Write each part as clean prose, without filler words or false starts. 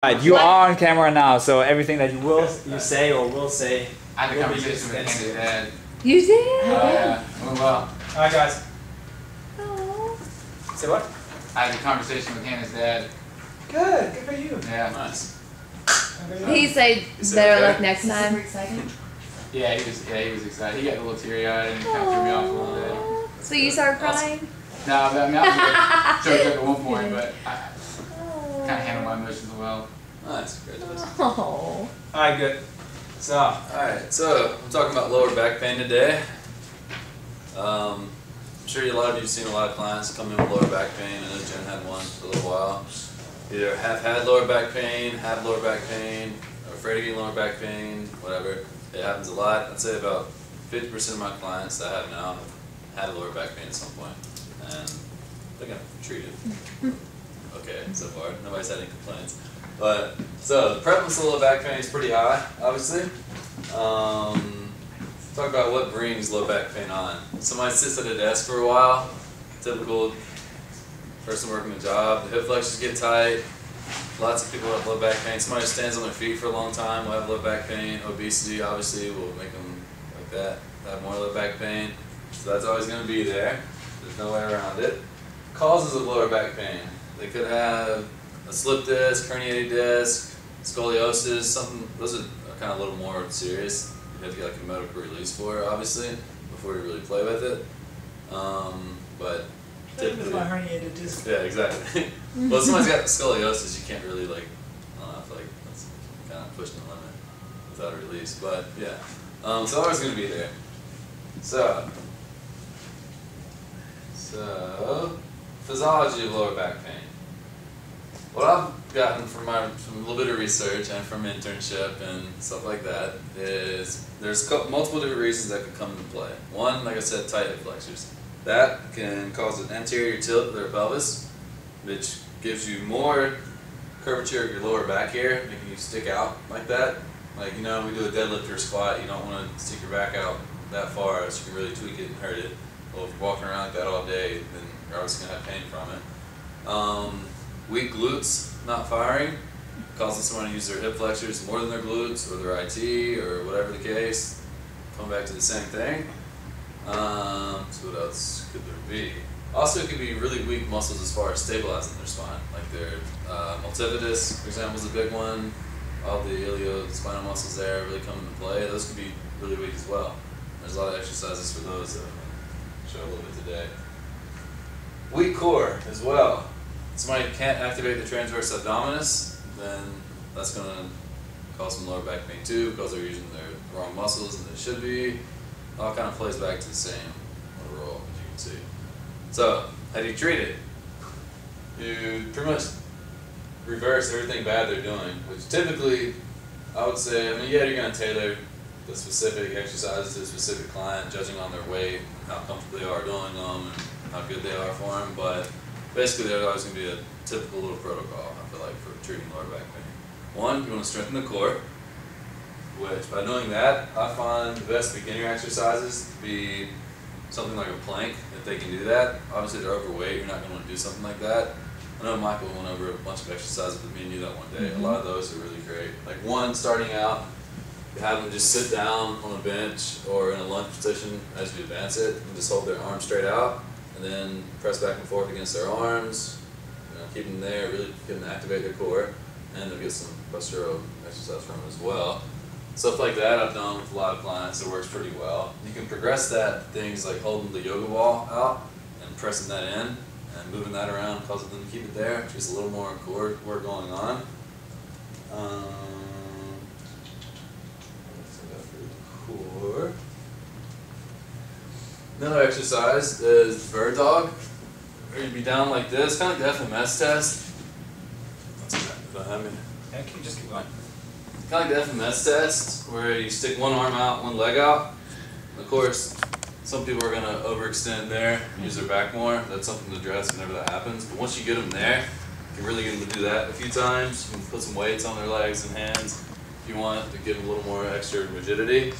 Right, you are on camera now, so everything that you say or will say. I had a conversation with Kenny's dad. You did? Yeah, went well. Alright, guys. Oh. Say what? I had a conversation with Hannah's dad. Good for you. Yeah. Nice. He said better luck next time. Yeah, he was excited. He got a little teary eyed and kind of threw me off a little bit. So you started crying? No, I mean, I was choked up at one point, but I kind of handled my emotions well. Nice. Congratulations. Oh. Alright, good. So, Alright, so I'm talking about lower back pain today. I'm sure a lot of you have seen a lot of clients come in with lower back pain. I know Jen had one for a little while. Either have had lower back pain, have lower back pain, are afraid of getting lower back pain, whatever. It happens a lot. I'd say about 50% of my clients that I have now have had lower back pain at some point. And I think I'm treated okay so far. Nobody's had any complaints. But, so the prevalence of lower back pain is pretty high, obviously. Talk about what brings low back pain on. Somebody sits at a desk for a while, typical person working a job, the hip flexors get tight, lots of people have low back pain. Somebody who stands on their feet for a long time will have low back pain. Obesity obviously will make them like that, have more low back pain. So that's always going to be there. There's no way around it. Causes of lower back pain. They could have a slip disc, herniated disc, scoliosis, something. Those are kind of a little more serious. You have to get like a medical release for it, obviously, before you really play with it. But typically, herniated disc. yeah, exactly. Well, if somebody's got scoliosis, you can't really like. I don't know, I feel like that's kind of pushing the limit without a release. But yeah, so always going to be there. So physiology of lower back pain. What I've gotten from a little bit of research and from internship and stuff like that is there's multiple different reasons that could come into play. One, like I said, tight hip flexors. That can cause an anterior tilt of their pelvis, which gives you more curvature of your lower back here, making you stick out like that. Like, you know, when we do a deadlift or a squat, you don't want to stick your back out that far so you can really tweak it and hurt it. Well, if you're walking around like that all day, then you're obviously going to have pain from it. Weak glutes not firing, causing someone to use their hip flexors more than their glutes or their IT or whatever the case. Come back to the same thing. So what else could there be? Also, it could be really weak muscles as far as stabilizing their spine, like their multifidus, for example, is a big one. All the iliospinal muscles there really come into play. Those could be really weak as well. There's a lot of exercises for those that I'm going to show a little bit today. Weak core as well. Somebody can't activate the transverse abdominis, then that's going to cause some lower back pain too, because they're using their wrong muscles than they should be. All kind of plays back to the same overall, as you can see. So, how do you treat it? You pretty much reverse everything bad they're doing, which typically, I would say, I mean, yeah, you're going to tailor the specific exercises to a specific client, judging on their weight, how comfortable they are doing them, and how good they are for them, but basically there's always going to be a typical little protocol, I feel like, for treating lower back pain. One, you want to strengthen the core, which by doing that, I find the best beginner exercises to be something like a plank, if they can do that. Obviously they're overweight, you're not going to want to do something like that. I know Michael went over a bunch of exercises with me and you that one day. A lot of those are really great. Like one, starting out, you have them just sit down on a bench or in a lunge position as you advance it, and just hold their arms straight out, and then press back and forth against their arms, keep them there, really get them to activate their core, and they'll get some postural exercise from it as well. Stuff like that I've done with a lot of clients. It works pretty well. You can progress that things like holding the yoga ball out and pressing that in and moving that around, causing them to keep it there. Just a little more core work going on. Core. Another exercise is bird dog, where you'd be down like this, kind of like the FMS test. What's that behind me? Yeah, can you just keep going? Kind of like the FMS test, where you stick one arm out, one leg out. Of course, some people are going to overextend there, use their back more. That's something to address whenever that happens. But once you get them there, you can really get them to do that a few times. You can put some weights on their legs and hands if you want to give them a little more extra rigidity.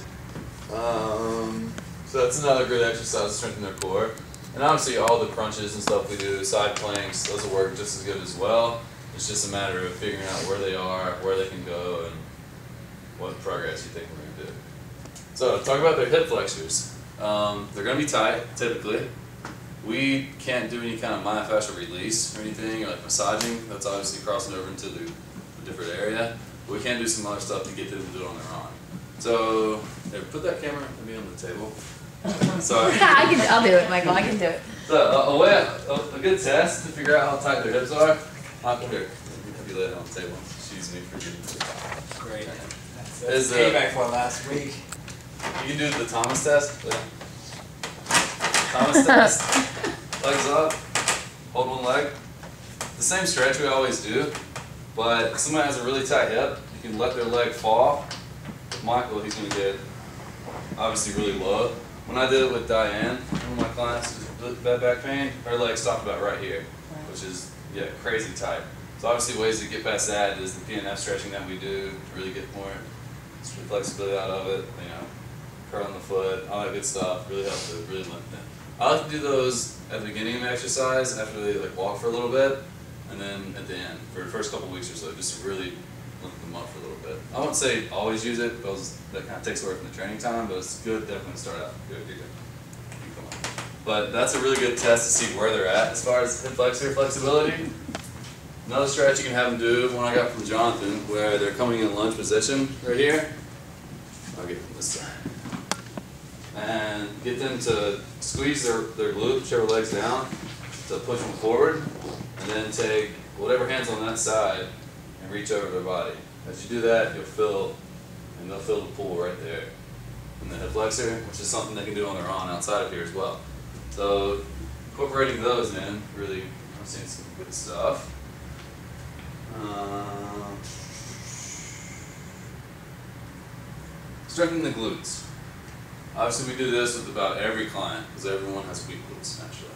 So that's another good exercise to strengthen their core. And obviously all the crunches and stuff we do, side planks, those will work just as good as well. It's just a matter of figuring out where they are, where they can go, and what progress you think we're going to do. So, talk about their hip flexors. They're going to be tight, typically. We can't do any kind of myofascial release or anything, or like massaging. That's obviously crossing over into the different area. But we can do some other stuff to get them to do it on their own. So, here, put that camera maybe on the table. Sorry. I'll do it, Michael. I can do it. So, a good test to figure out how tight their hips are. Here, let me lay it on the table. Excuse me for getting Great. Is, That's payback for last week. You can do the Thomas test. Thomas test. Legs up. Hold one leg. The same stretch we always do, but if somebody has a really tight hip, you can let their leg fall. With Michael, he's going to get obviously really low. When I did it with Diane, one of my clients with bad back pain, her leg stopped about right here, which is crazy tight. So obviously ways to get past that is the PNF stretching that we do to really get more flexibility out of it, curling the foot, all that good stuff, really helps to really lengthen it. I like to do those at the beginning of the exercise after they walk for a little bit, and then at the end for the first couple weeks or so, just to really lengthen them up for a little bit. I wouldn't say always use it because that kind of takes away from the training time, but it's good definitely to start out. Good. Come on. But that's a really good test to see where they're at as far as hip flexor flexibility. Another stretch you can have them do, one I got from Jonathan, where they're coming in lunge position right here. I'll get from this side. And get them to squeeze their glute, whichever leg's down, to push them forward, and then take whatever hand's on that side and reach over their body. As you do that, they'll feel the pull right there. And the hip flexor, which is something they can do on their own outside of here as well. So incorporating those in, really, I'm seeing some good stuff. Strengthening the glutes. Obviously we do this with about every client because everyone has weak glutes naturally.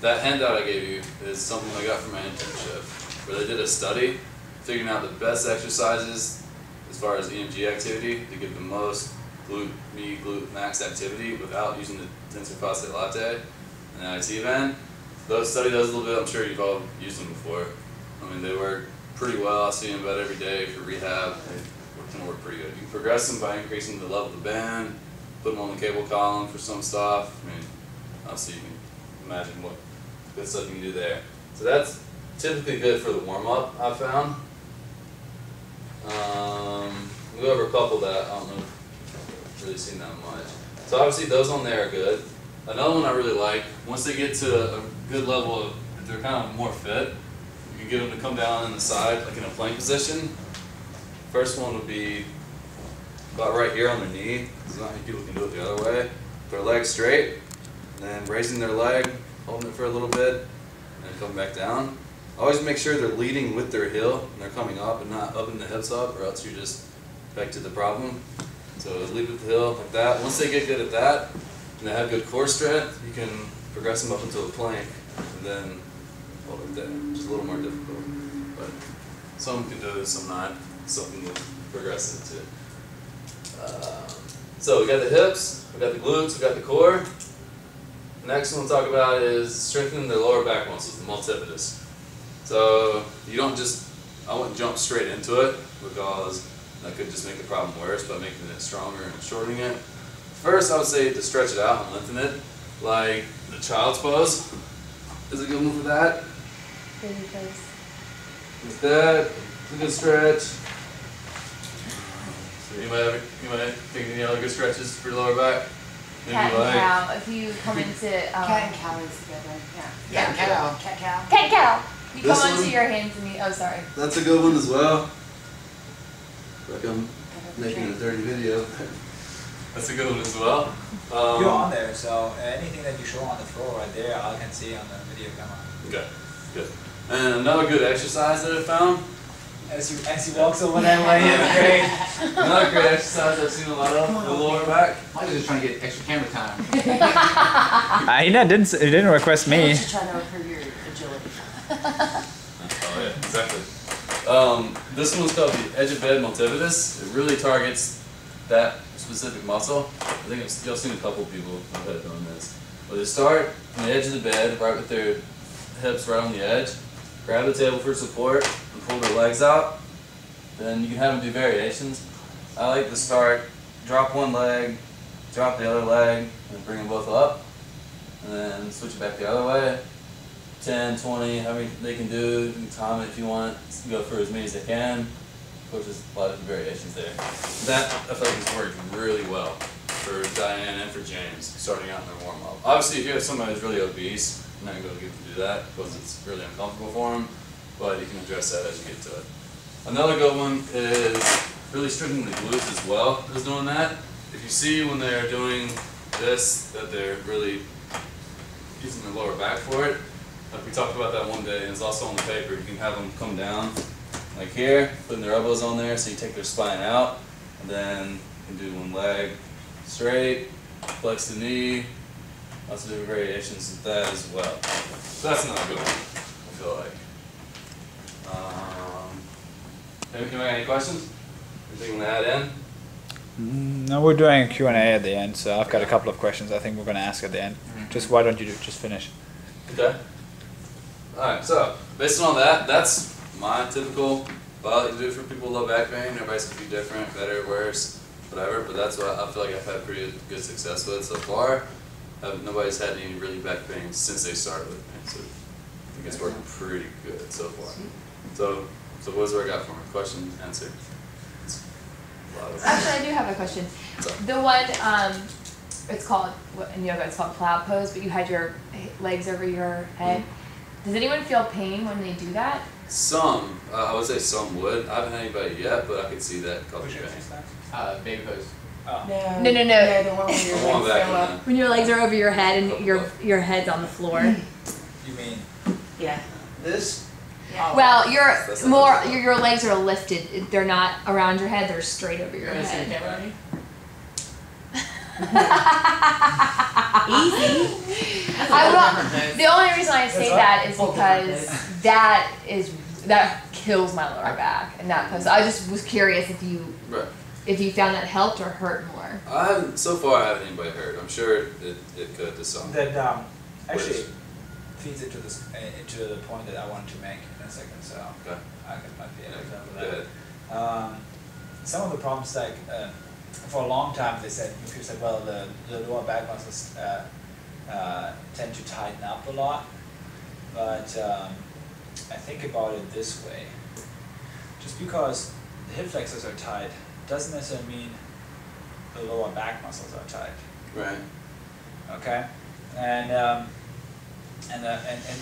That handout I gave you is something I got from my internship where they did a study figuring out the best exercises as far as EMG activity to give the most glute max activity without using the tensor phosphate latte and the IT band. Those study those a little bit, I'm sure you've all used them before. I mean, they work pretty well. I see them about every day for rehab. They can work pretty good. You can progress them by increasing the level of the band, put them on the cable column for some stuff. I mean, obviously you can imagine what good stuff you can do there. So that's typically good for the warm-up, I've found. We'll go over a couple that I don't know if I've really seen that much. So obviously those on there are good. Another one I really like, once they get to a good level of, if they're kind of more fit, you can get them to come down on the side, like in a plank position. First one would be about right here on their knee, because not many people can do it the other way. Their leg straight, and then raising their leg, holding it for a little bit, and then coming back down. Always make sure they're leading with their heel, and they're coming up and not upping the hips up, or else you're just back to the problem. So lead with the heel like that. Once they get good at that, and they have good core strength, you can progress them up into a plank, and then hold it there, which is a little more difficult. But some can do it, some not. Something to progress into. So we got the hips, we got the glutes, we got the core. Next one we'll talk about is strengthening the lower back muscles, the multifidus. So you don't just, I wouldn't jump straight into it because that could just make the problem worse by making it stronger and shortening it. First I would say to stretch it out and lengthen it, like the child's pose is a good one for that. Baby face. With that, it's a good stretch. Anybody think any other good stretches for the lower back? Cat and cow. If you come into Cat and cow is together. Yeah. Cat cow. Cat cow. cat cow. You This come onto one? your hands and you. Oh, sorry. That's a good one as well. Like I'm making a dirty video. That's a good one as well. You're on there, so anything that you show on the floor right there, I can see on the video camera. Okay, good. And another good exercise that I found. As he walks over that way, it's great. Another great exercise I've seen a lot of for the lower back. Mike is just trying to get extra camera time. He didn't request Why me. don't you try to improve your agility? Oh yeah, exactly. This one's called the edge of bed multifidus. It really targets that specific muscle. I think you'll seen a couple people who've had doing this. But they start on the edge of the bed, right with their hips right on the edge, grab the table for support and pull their legs out. Then you can have them do variations. I like to start, drop one leg, drop the other leg, and bring them both up. And then switch it back the other way. 10, 20, however they can do. You can time it if you want. Go for as many as they can. Of course, there's a lot of different variations there. That, I feel like, has worked really well for Diane and for James, starting out in their warm-up. Obviously, if you have somebody who's really obese, you're not going to get to do that because it's really uncomfortable for them, but you can address that as you get to it. Another good one is really strengthening the glutes as well as doing that. If you see when they're doing this, that they're really using their lower back for it, like we talked about that one day, and it's also on the paper, you can have them come down like here, putting their elbows on there so you take their spine out, and then you can do one leg straight, flex the knee, lots of different variations of that as well. So that's another good one, I feel like. Anybody got any questions? Anything you want to add in? No, we're doing a Q&A at the end, so I've got a couple of questions I think we're going to ask at the end. Just why don't you just finish? Okay. Alright, so based on that, that's my typical, what I like to do for people with low back pain. Everybody's going to be different, better, worse, whatever, but that's what I feel like I've had pretty good success with so far. Nobody's had any really back pain since they started with me, so I think it's working pretty good so far. So what does work out for me? Question, answer. Actually, I do have a question. The one, it's called, in yoga it's called cloud pose, but you had your legs over your head. Does anyone feel pain when they do that? Some, I would say some would. I haven't had anybody yet, but I could see that causing pain. Baby pose. Oh. No. No, the one where your The one legs back go in up. there. When your legs are over your head and your head's on the floor. You mean Yeah. this? Yeah. Well, That's not more, what your legs are lifted. They're not around your head, they're straight over your You're gonna see the head. camera ready? Easy. The only reason I say that is Full because different that kills my lower back and that pose. I just was curious if you found that helped or hurt more. I haven't, so far I haven't anybody hurt. I'm sure it could to some. That actually feeds into this into the point that I wanted to make in a second. So Okay. I might be able to example Good. that. Some of the problems, like for a long time, they said people said, well, the lower back muscles tend to tighten up a lot, but I think about it this way: just because the hip flexors are tight doesn't necessarily mean the lower back muscles are tight. Right. Okay, and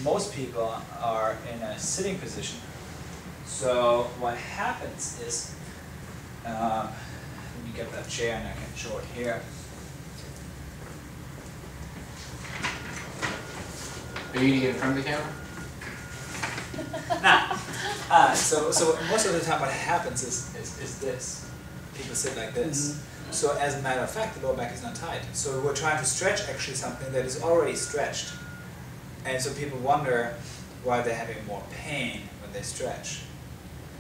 most people are in a sitting position. So what happens is, let me get that chair and I can show it here. Are you eating in front of the camera? So most of the time what happens is this. People sit like this. So as a matter of fact, the lower back is not tight. So we're trying to stretch actually something that is already stretched. And so people wonder why they're having more pain when they stretch.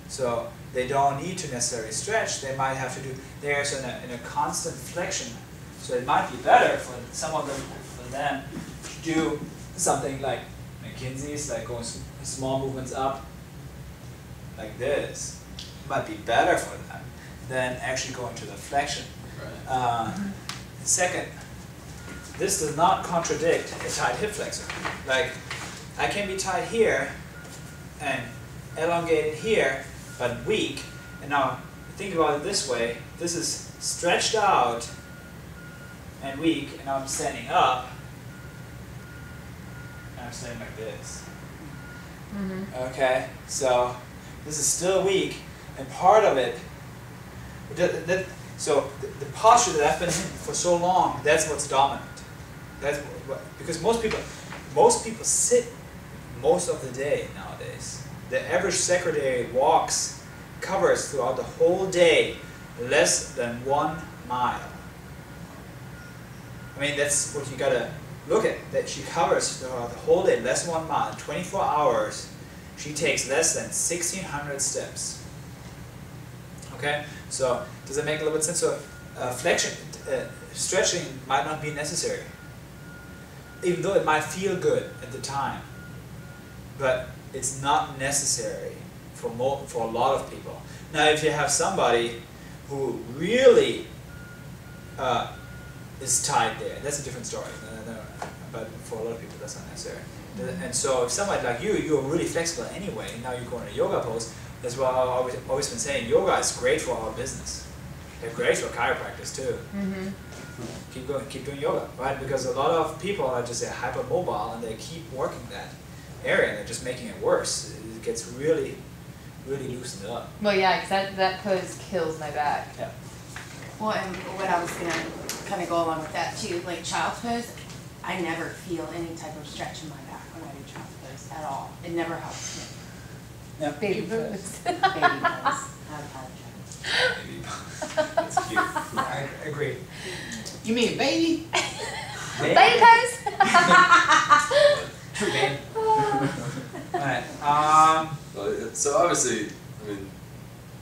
So they don't need to necessarily stretch. They might have to do, theirs in a constant flexion. So it might be better for some of them, for them to do something like McKinsey's, like going small movements up, like this. It might be better for them than actually going to the flexion. Right. Second, this does not contradict a tight hip flexor. Like, I can be tight here and elongated here, but weak. And now, think about it this way. This is stretched out and weak, and now I'm standing up, and I'm standing like this. Okay, so this is still weak, and part of it, so the posture that I've been in for so long, that's what's dominant. That's because most people sit most of the day nowadays. The average secretary covers throughout the whole day less than 1 mile. I mean, that's what you gotta look at. That she covers throughout the whole day less than 1 mile. 24 hours, she takes less than 1,600 steps. Okay, so does that make a little bit sense? So stretching might not be necessary, even though it might feel good at the time. But it's not necessary for a lot of people. Now, if you have somebody who really is tied there, that's a different story. But for a lot of people, that's not necessary. And so, if somebody like you're really flexible anyway. Now you're going to yoga pose. That's why I've always been saying yoga is great for our business. They're great for chiropractors too. Mm-hmm. Keep going, keep doing yoga, right? Because a lot of people are just hypermobile and they keep working that area and they're just making it worse. It gets really, really loosened up. Well, yeah, because that pose kills my back. Yeah. Well, and what I was gonna kind of go along with that too, like child's pose, I never feel any type of stretch in my back when I do child's pose at all. It never helps me. Yeah. Baby pose. Baby pose. I apologize. That's cute. I agree. You mean baby? Baby pose. True, babe. Alright. Well, so obviously, I mean,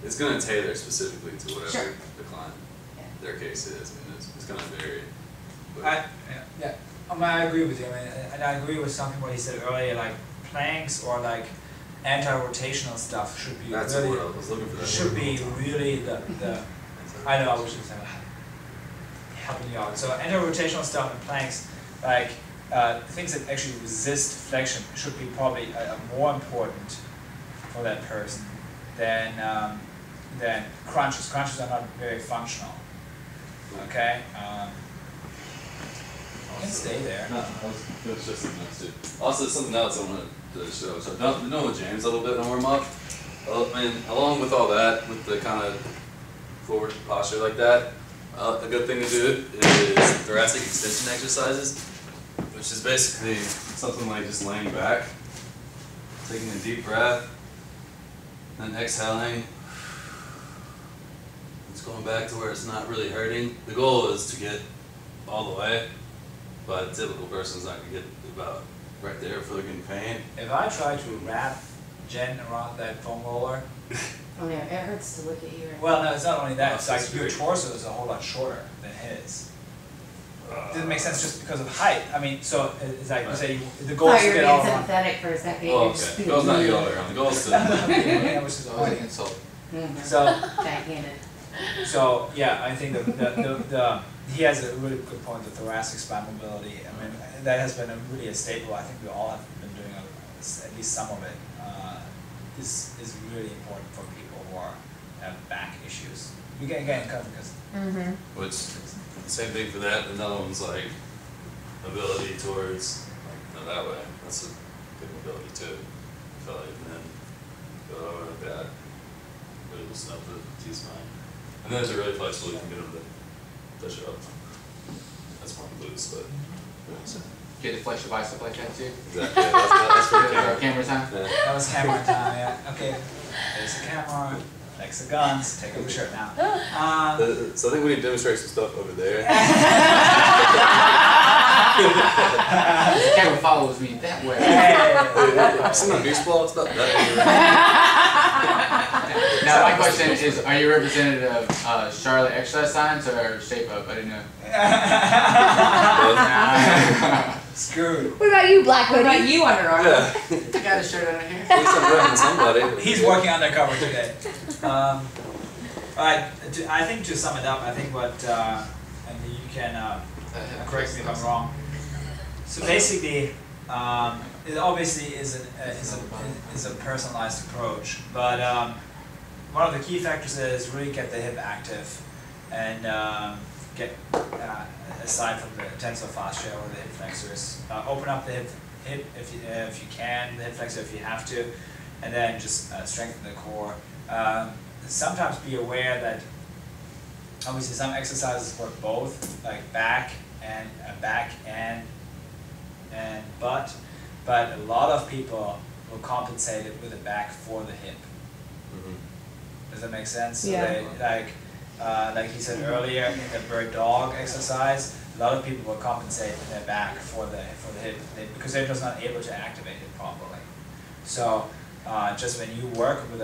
it's going to tailor specifically to whatever Sure. the client, Yeah. their case is. I mean, it's going to vary. But I agree with you. I mean, and I agree with something what he said earlier, like planks or like anti-rotational stuff should be that's really what I was looking for. That should word be all the time. really the I know I was just helping you out. So anti-rotational stuff and planks, like things that actually resist flexion, should be probably more important for that person than crunches. Crunches are not very functional. Okay. You can stay there. No, it's just something else too. Also, something else I wanted to show. So, don't know James a little bit and warm up. I mean, along with all that, with the kind of forward posture like that, a good thing to do is thoracic extension exercises, which is basically something like just laying back, taking a deep breath, then exhaling. It's going back to where it's not really hurting. The goal is to get all the way, but a typical person's not going to get about right there before they're getting pain. If I try to wrap Jen around that foam roller, Oh yeah, it hurts to look at you. well, no, it's not only that. Oh, It's so like it's your weird. torso is a whole lot shorter than his. Didn't make sense just because of height. I mean, so it's like you say, the goal I is thought to you were get all being around. sympathetic for a second. Oh, You're okay. just The goal's not to get all the way around. The goal is to. Yeah, which is the Always an point. insult. So, backhanded. so yeah, I think the he has a really good point. The thoracic spine mobility. I mean, that has been really a staple. I think we all have been doing at least some of it. Is really important for people who have back issues. You get again because Mm-hmm. Which, same thing for that. Another one's like mobility towards, like, that way. That's a good mobility too. I feel like, and then go over like that. Really loosen up the T-spine. And then there's a really flexible, you can get them to push it up. That's more loose, but. Yeah, Get to flex your bicep like that too. exactly. Yeah, that's For pretty our camera. camera time. Yeah. that was camera time. Yeah. Okay. There's the camera. Next the guns. Take off the shirt now. So I think we need to demonstrate some stuff over there. The camera follows me that way. Hey. Some abuse ball, it's not that Now my question is, are you representative of Charlotte exercise science or shape up? I didn't know. Screwed. What about you, Black What about Hoodie? you, Under Armour? Yeah. I got a shirt under here. At least I'm repping somebody. He's working undercover today. Alright, I think to sum it up, I think what, and you can correct me if I'm wrong. So basically, it obviously is a personalized approach, but one of the key factors is really get the hip active and get aside from the tensor fascia or the hip flexors, open up the hip if you can, the hip flexor if you have to, and then just strengthen the core. Sometimes be aware that obviously some exercises work both, like back and butt, but a lot of people will compensate it with the back for the hip. Does that make sense? So Yeah. they, like he said earlier in the bird dog exercise, a lot of people will compensate their back for the hip because they're just not able to activate it properly. So just when you work with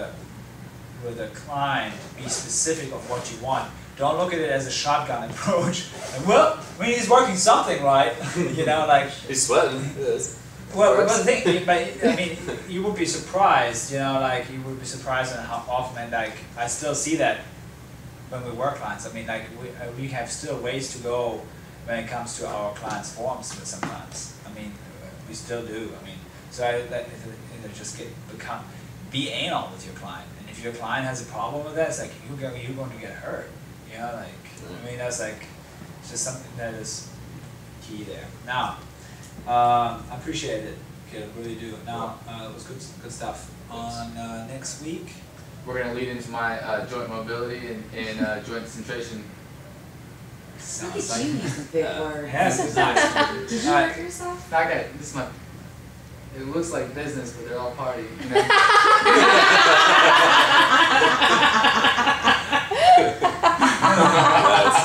a client, be specific of what you want. Don't look at it as a shotgun approach. And, well, I mean, he's working something right, you know, like. He's sweating. Yes. Well, works. the thing, but I mean, you would be surprised, you know, like you would be surprised at how often, and like I still see that when we work clients. I mean, like we have still ways to go when it comes to our clients' forms sometimes. I mean, we still do. I mean, so just be anal with your client, and if your client has a problem with that, it's like you're going to get hurt. You know, like I mean, that's like just something that is key there. Now. I appreciate it, kid, really do. Now, it was good stuff. On next week, We're gonna lead into my joint mobility and joint concentration. Look sounds at like you use the big word. yes, it's nice. Did you Alright. hurt yourself? I got this is my. It looks like business, but they're all party. You know?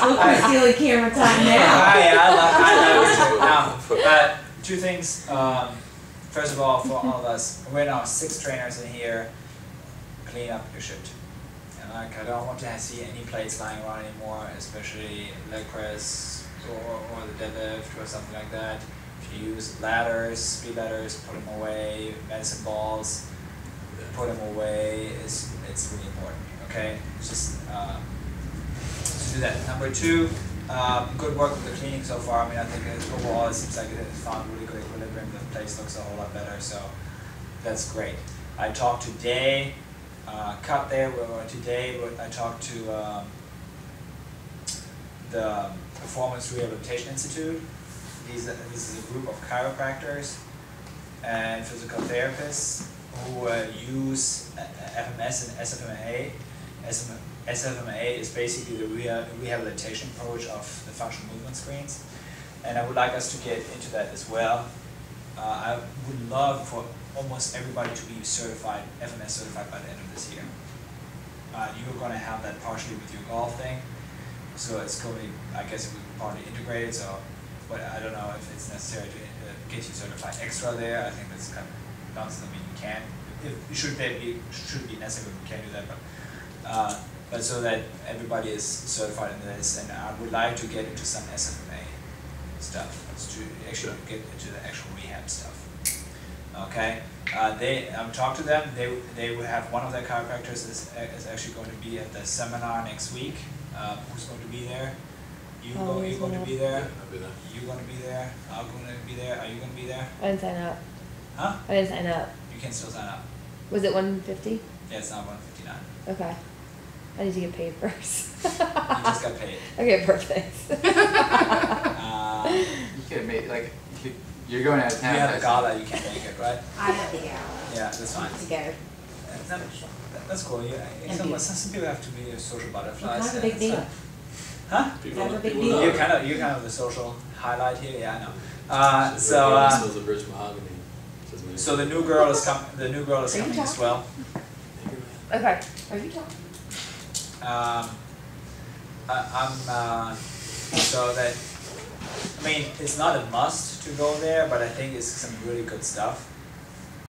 We're stealing camera time now. I love it. Now, two things. First of all, for all of us, we're now 6 trainers in here. Clean up your shit. And like, I don't want to see any plates lying around anymore, especially leg press or the deadlift or something like that. If you use ladders, speed ladders, put them away. Medicine balls, put them away. It's really important. Okay, just do that. Number 2, good work with the cleaning so far. I mean, I think overall it seems like it found really good equilibrium. The place looks a whole lot better, so that's great. I talked today, today I talked to the Performance Rehabilitation Institute. This is a group of chiropractors and physical therapists who use FMS and SFMA. SFMA is basically the rehabilitation approach of the functional movement screens, and I would like us to get into that as well. I would love for almost everybody to be certified, FMS certified by the end of this year. You're going to have that partially with your golf thing, so it's going to be, I guess it would be partly integrated, so, but I don't know if it's necessary to get you certified extra there. I think that's kind of nonsense. I mean, you can, it should be necessary, we can do that, but so that everybody is certified in this, and I would like to get into some SFMA stuff, to actually get into the actual rehab stuff. Okay, talk to them. They will have one of their chiropractors is actually going to be at the seminar next week. Who's going to be there? You're going to be there. I'll be there. You're going to be there. I'm going to be there. Are you going to be there? I didn't sign up. Huh? I didn't sign up. You can still sign up. Was it 150? Yeah, it's not 159. Okay. I need to get paid first. You just got paid. Okay, perfect. You could have made like you're going out of You town. have a guys. gala, you can't make it, right? I have the gala Yeah, that's fine. to go. That's cool. Yeah, some people have to be social butterflies. It's not a big That's deal. fine. Huh? People, Have a big people deal. know. You're kind of the social highlight here. Yeah, I know. Smells of rich mahogany. Says me. So the new girl is coming. The new girl is Are you coming as talking? well. Okay. Are you talking? So that, I mean, it's not a must to go there, but I think it's some really good stuff.